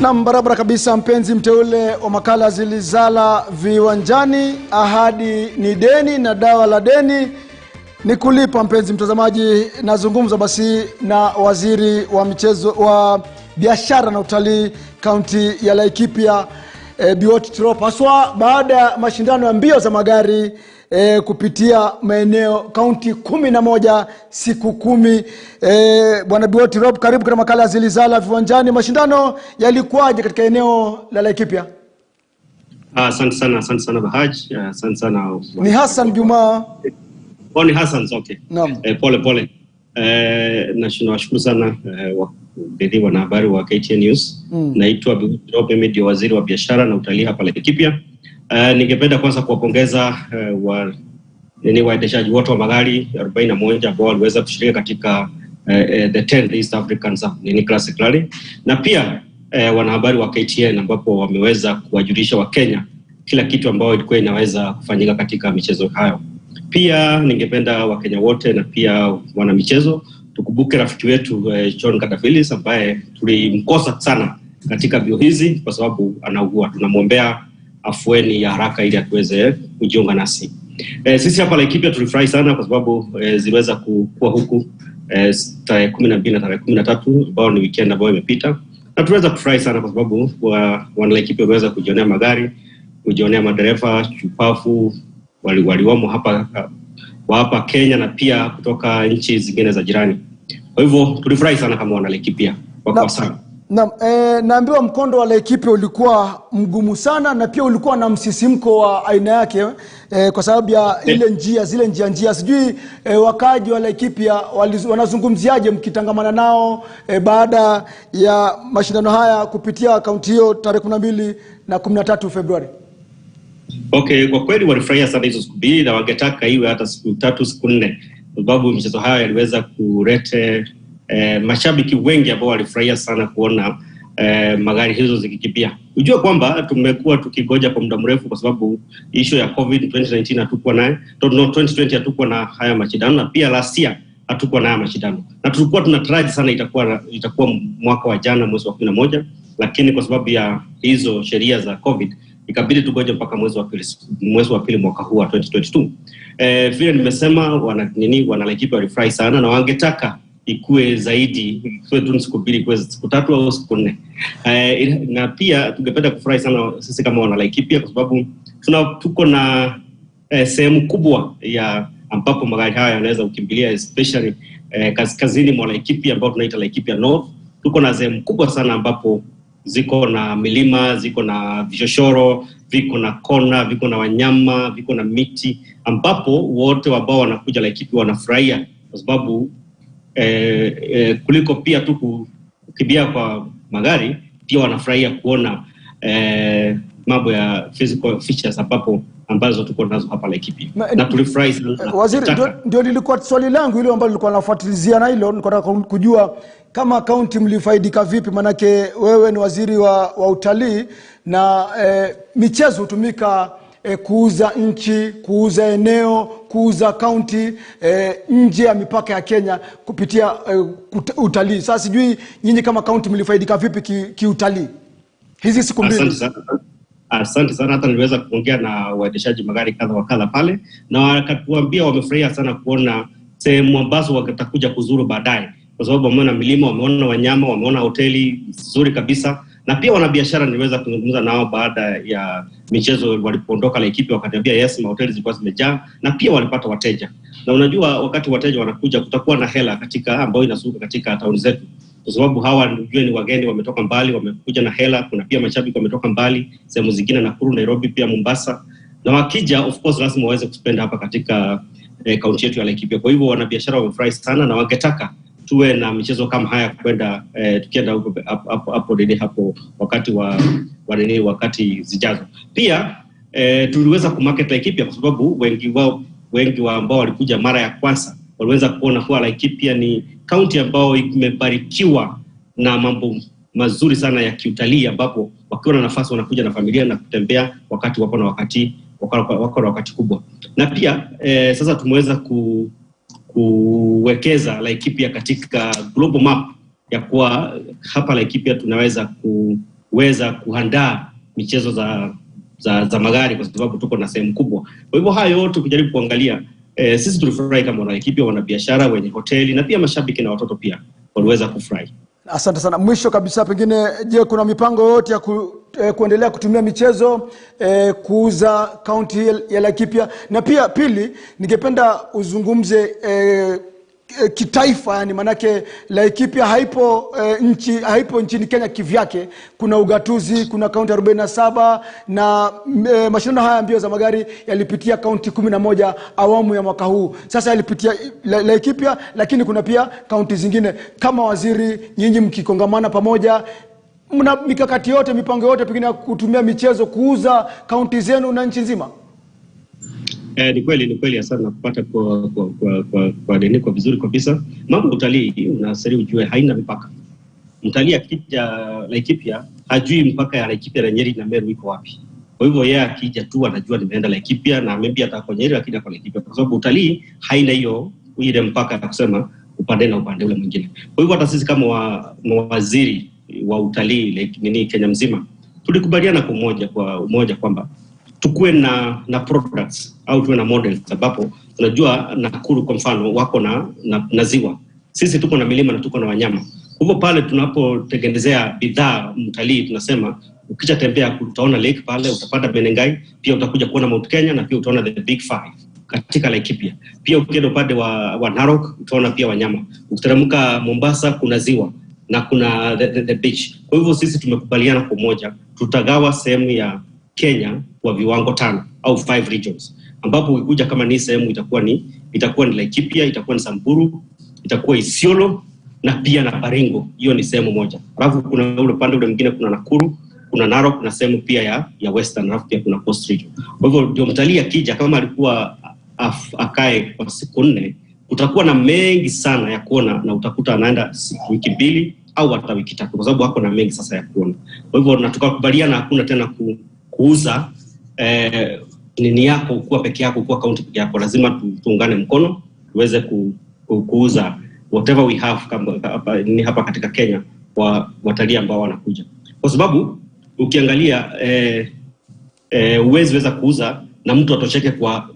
Na barabara kabisa, mpenzi mteule wa makala Zilizala Viwanjani. Ahadi ni deni na dawa la deni ni kulipa. Mpenzi mtazamaji, nazungumza basi na waziri wa michezo wa biashara na utalii kaunti ya Laikipia, Biwott haswa baada ya mashindano ya mbio za magari kupitia maeneo kaunti 11 siku 10. Bwana Biwott, karibu katika makala Zilizala Viwanjani. Mashindano yalikuwaje katika eneo la Laikipia? Asante sana Bahaj. Asante sana. Ni Hassan Juma. Ni Hassan, okay. Naam. Pole. Nashukuru sana wanahabari wa KTN News. Naitwa Biwott, mimi ndio waziri wa biashara na utalii hapa Laikipia. Ningependa kwanza kuwapongeza waendeshaji wote wa magari 41 ambao waliweza kushiriki katika the 10th East African Classic Rally, na pia wanahabari wa KTN ambapo wameweza kuwajulisha Wakenya kila kitu ambao ilikuwa inaweza kufanyika katika michezo hayo. Pia ningependa Wakenya wote na pia wana michezo tukumbuke rafiki wetu John Katafilis ambaye tulimkosa sana katika mbio hizi kwa sababu anaugua. Tunamwombea afueni ya haraka ili atuweze kujiunga nasi. Sisi hapa Laikipia tulifurahi sana kwa sababu ziliweza kuwa huku tarehe 12 na tarehe 13 ambao ni weekend ambayo imepita, na tuweza kufurahi sana kwa sababu wana Laikipia waweza kujionea magari, kujionea madereva chupafu waliwamo hapa Kenya na pia kutoka nchi zingine za jirani. Kwa hivyo tulifurahi sana kama wana Laikipia kwa sana. Naambiwa mkondo wa Laikipia ulikuwa mgumu sana na pia ulikuwa na msisimko wa aina yake kwa sababu ya zile njia. Sijui wakaji wa Laikipia wanazungumziaje mkitangamana nao baada ya mashindano haya kupitia kaunti hiyo tarehe 12 na 13 Februari? Okay, kwa kweli walifurahia sana hizo siku mbili na wangetaka iwe hata siku 3 siku 4 kwa sababu michezo haya yaliweza kuleta mashabiki wengi ambao walifurahia sana kuona magari hizo zikikimbia. Unajua kwamba tumekuwa tukigoja kwa muda mrefu kwa sababu issue ya COVID 2019 hatukuwa naye, 2020 hatukuwa na haya mashindano, na pia last year hatukuwa na haya mashindano. Na tulikuwa tunataraji sana itakuwa mwaka wa jana mwezi wa 11, lakini kwa sababu ya hizo sheria za COVID ikabidi tugoje mpaka mwezi wa pili mwaka huu wa 2022. Vile nimesema wana Laikipia walifurahi sana na wangetaka ikuwe zaidi, ikuwe tu siku 2, ikuwe siku 3 au siku 4. Na pia tungependa kufurahi sana sisi kama wana Laikipia kwa sababu tuko na sehemu kubwa ya ambapo magari haya yanaweza kukimbilia, especially kaskazini mwa Laikipia ambao tunaita Laikipia North. Tuko na sehemu kubwa sana ambapo ziko na milima, ziko na vichochoro, viko na kona, viko na wanyama, viko na miti ambapo wote ambao wanakuja Laikipia wanafurahia kwa sababu kuliko pia tu kukimbia kwa magari, pia wanafurahia kuona mambo ya physical features ambazo tuko nazo hapa Laikipia. Na tulifurahi sana. Waziri, ndio lilikuwa swali langu hilo ambalo nilikuwa nafuatilizia na hilo, nilikuwa kujua kama kaunti mlifaidika vipi, manake wewe ni waziri wa utalii na michezo hutumika kuuza nchi, kuuza eneo, kuuza kaunti nje ya mipaka ya Kenya kupitia utalii. Sasa sijui nyinyi kama kaunti mlifaidika vipi kiutalii hizi siku mbili? Asante sana. Hata niliweza kuongea na waendeshaji magari kadha wakala pale na wakatuambia wamefurahia sana kuona sehemu ambazo watakuja kuzuru baadaye kwa sababu wameona milima, wameona wanyama, wameona hoteli nzuri kabisa. Na pia wanabiashara niliweza kuzungumza nao baada ya michezo walipoondoka Laikipia, wakaniambia yes, mahoteli zilikuwa zimejaa na pia walipata wateja. Na unajua wakati wateja wanakuja kutakuwa na hela katika ambayo inasuka katika town zetu kwa sababu hawa ni wageni wametoka mbali, wamekuja na hela. Kuna pia mashabiki wametoka mbali sehemu zingine, Nakuru, Nairobi, pia Mombasa, na wakija of course lazima waweze kuspend hapa katika kaunti yetu ya Laikipia. Kwa hivyo wanabiashara wamefurahi sana na wangetaka tuwe na michezo kama haya kwenda tukienda hapo wakati zijazo. Pia tuliweza kumarket Laikipia kwa sababu wengi wa ambao walikuja mara ya kwanza waliweza kuona kuwa Laikipia ni kaunti ambao imebarikiwa na mambo mazuri sana ya kiutalii ambapo wakiwa na nafasi wanakuja na familia na kutembea wakati wako na wakati kubwa. Na pia sasa tumeweza kuwekeza Laikipia katika global map ya kuwa hapa Laikipia tunaweza kuweza kuandaa michezo za magari, kwa sababu tuko na sehemu kubwa. Kwa hivyo hayo yote ukijaribu kuangalia, sisi tulifurahi kama wana ekipi, wana biashara, wenye hoteli na pia mashabiki na watoto pia waliweza kufurahi. Asante sana. Mwisho kabisa, pengine je, kuna mipango yote ya kuendelea kutumia michezo kuuza kaunti ya Laikipia? Na pia pili, ningependa uzungumze kitaifa, yani manake Laikipia haipo nchini Kenya kivyake. Kuna ugatuzi, kuna kaunti 47 na mashindano haya mbio za magari yalipitia kaunti 11 awamu ya mwaka huu. Sasa yalipitia Laikipia, lakini kuna pia kaunti zingine. Kama waziri, nyinyi mkikongamana pamoja, mna mikakati yote, mipango yote pengine ya kutumia michezo kuuza kaunti zenu na nchi nzima? Ni kweli sana kupata kwa vizuri kabisa. Mambo utalii unasema ujue haina mipaka. Mtalii akija Laikipia hajui mpaka ya Laikipia na Nyeri na Meru iko wapi. Kwa hivyo yeye akija tu anajua nimeenda Laikipia na maybe hata kwa Nyeri lakini kwa Laikipia, kwa sababu utalii haina hiyo ile mpaka ya kusema upande na upande ule mwingine. Kwa hivyo hata sisi kama waziri wa utalii Kenya mzima tulikubaliana kwa umoja kwamba tukue na products au tuwe na models, sababu tunajua Nakuru kwa mfano wako na ziwa. Sisi tuko na milima na tuko na wanyama. Kwa hivyo pale tunapotengenezea bidhaa mtalii, tunasema ukija tembea utaona lake pale, utapata Menengai, pia utakuja kuona Mount Kenya na pia utaona the big five katika Laikipia. Pia ukienda upande wa Narok utaona pia wanyama. Ukiteremka Mombasa kuna ziwa na kuna the beach. Kwa hivyo sisi tumekubaliana kwa moja tutagawa sehemu ya Kenya kwa viwango 5 au 5 regions, ambapo ukikuja kama ni sehemu itakuwa ni Laikipia, itakuwa ni Samburu, itakuwa Isiolo na pia na Baringo. Hiyo ni sehemu moja. Alafu kuna ule pande ule mwingine kuna Nakuru, kuna Narok, kuna sehemu pia ya Western, alafu pia kuna Coast region. Kwa hivyo ndio mtalii akija kama alikuwa akae kwa siku 4, utakuwa na mengi sana ya kuona, na utakuta anaenda wiki 2 au hata wiki 3, kwa sababu hako na mengi sasa ya kuona. Kwa hivyo na tukakubaliana hakuna tena kuuza nini yako kuwa peke yako, kuwa kaunti peke yako. Lazima tuungane mkono tuweze kuuza whatever we have hapa katika Kenya kwa watalii ambao wanakuja, kwa sababu ukiangalia uwezi weza kuuza na mtu atosheke kwa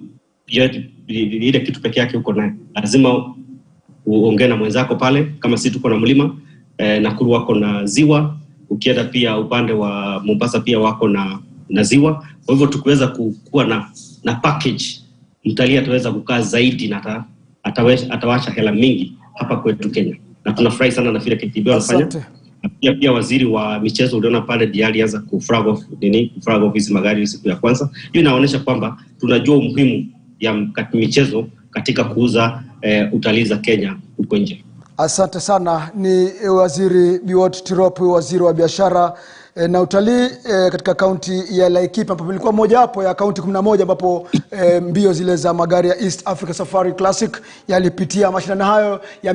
ile kitu peke yake uko naye. Lazima uongee na mwenzako pale. Kama sisi tuko na mlima, Nakuru wako na ziwa, ukienda pia upande wa Mombasa pia wako na ziwa. Kwa hivyo tukiweza kuwa na package, mtalii ataweza kukaa zaidi na atawacha hela mingi hapa kwetu Kenya, na tunafurahi sana na vile KTB wanafanya. Pia waziri wa michezo uliona pale alianza kufrag off hizi magari siku ya kwanza. Hiyo inaonyesha kwamba tunajua umuhimu ya michezo katika kuuza utalii za Kenya huko nje. Asante sana. Ni waziri Biwott Tirop, waziri wa biashara na utalii katika kaunti ya Laikipia, ambapo ilikuwa moja wapo ya kaunti 11 ambapo mbio zile za magari ya East Africa Safari Classic yalipitia mashindano hayo ya